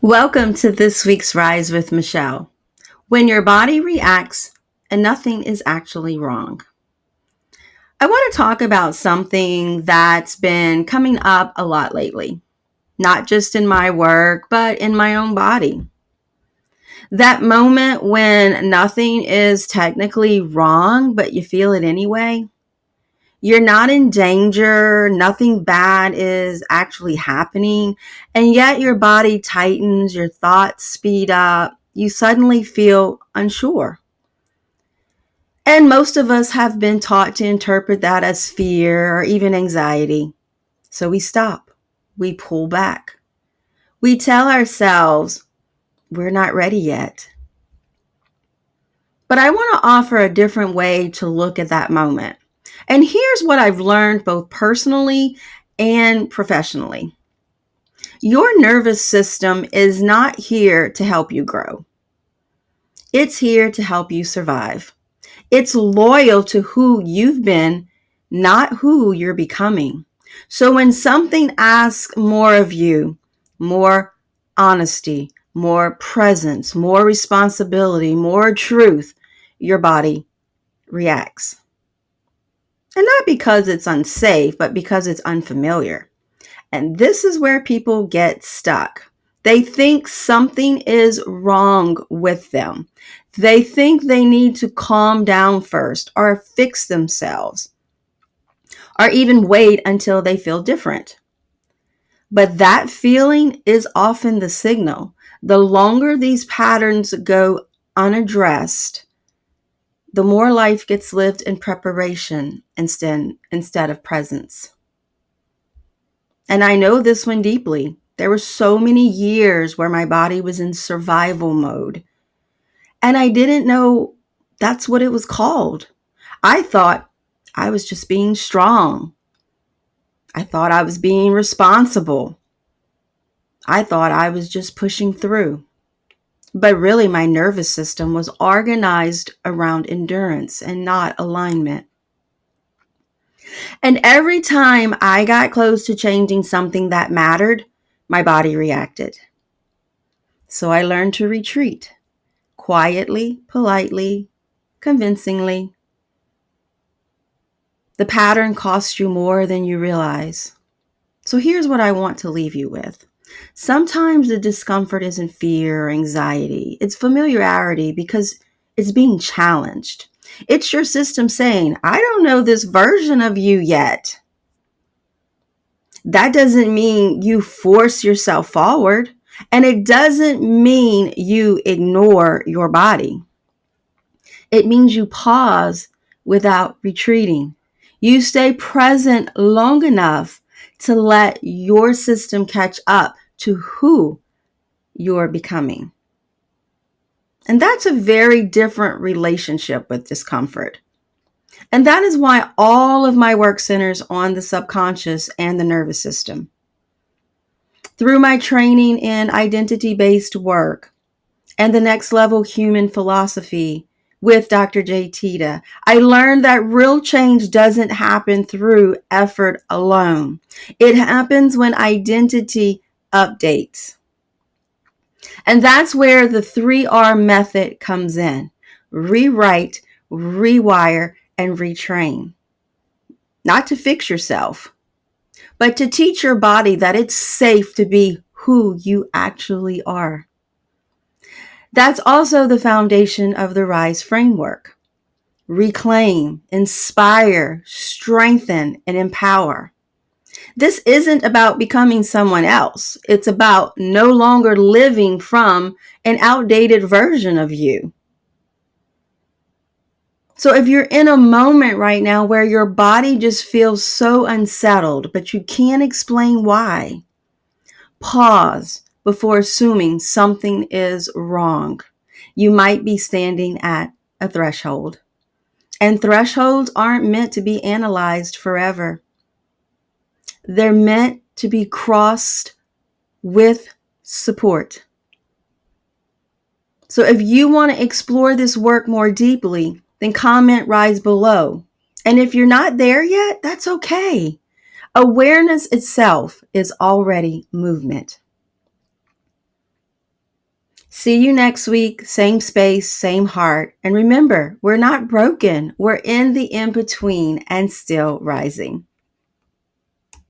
Welcome to this week's Rise with Michelle. When your body reacts and nothing is actually wrong. I want to talk about something that's been coming up a lot lately, not just in my work, but in my own body. That moment when nothing is technically wrong, but you feel it anyway. You're not in danger, nothing bad is actually happening, and yet your body tightens, your thoughts speed up, you suddenly feel unsure. And most of us have been taught to interpret that as fear or even anxiety. So we stop, we pull back, we tell ourselves we're not ready yet. But I want to offer a different way to look at that moment. And here's what I've learned both personally and professionally. Your nervous system is not here to help you grow. It's here to help you survive. It's loyal to who you've been, not who you're becoming. So when something asks more of you, more honesty, more presence, more responsibility, more truth, your body reacts. And not because it's unsafe, but because it's unfamiliar. And this is where people get stuck. They think something is wrong with them. They think they need to calm down first or fix themselves or even wait until they feel different. But that feeling is often the signal. The longer these patterns go unaddressed, the more life gets lived in preparation instead of presence. And I know this one deeply. There were so many years where my body was in survival mode. And I didn't know that's what it was called. I thought I was just being strong. I thought I was being responsible. I thought I was just pushing through. But really, my nervous system was organized around endurance and not alignment. And every time I got close to changing something that mattered, my body reacted. So I learned to retreat quietly, politely, convincingly. The pattern costs you more than you realize. So here's what I want to leave you with. Sometimes the discomfort isn't fear or anxiety. It's familiarity because it's being challenged. It's your system saying, I don't know this version of you yet. That doesn't mean you force yourself forward. And it doesn't mean you ignore your body. It means you pause without retreating. You stay present long enough to let your system catch up to who you're becoming. And that's a very different relationship with discomfort. And that is why all of my work centers on the subconscious and the nervous system. Through my training in identity-based work and the next level human philosophy with Dr. J. Tita, I learned that real change doesn't happen through effort alone. It happens when identity updates. And that's where the 3R method comes in. Rewrite, rewire, and retrain. Not to fix yourself, but to teach your body that it's safe to be who you actually are. That's also the foundation of the R.I.S.E framework. Reclaim, inspire, strengthen, and empower. This isn't about becoming someone else. It's about no longer living from an outdated version of you. So if you're in a moment right now where your body just feels so unsettled, but you can't explain why, pause before assuming something is wrong. You might be standing at a threshold. And thresholds aren't meant to be analyzed forever. They're meant to be crossed with support. So if you want to explore this work more deeply, then comment rise below. And if you're not there yet, that's okay. Awareness itself is already movement. See you next week. Same space, same heart. And remember, we're not broken. We're in the in between and still rising.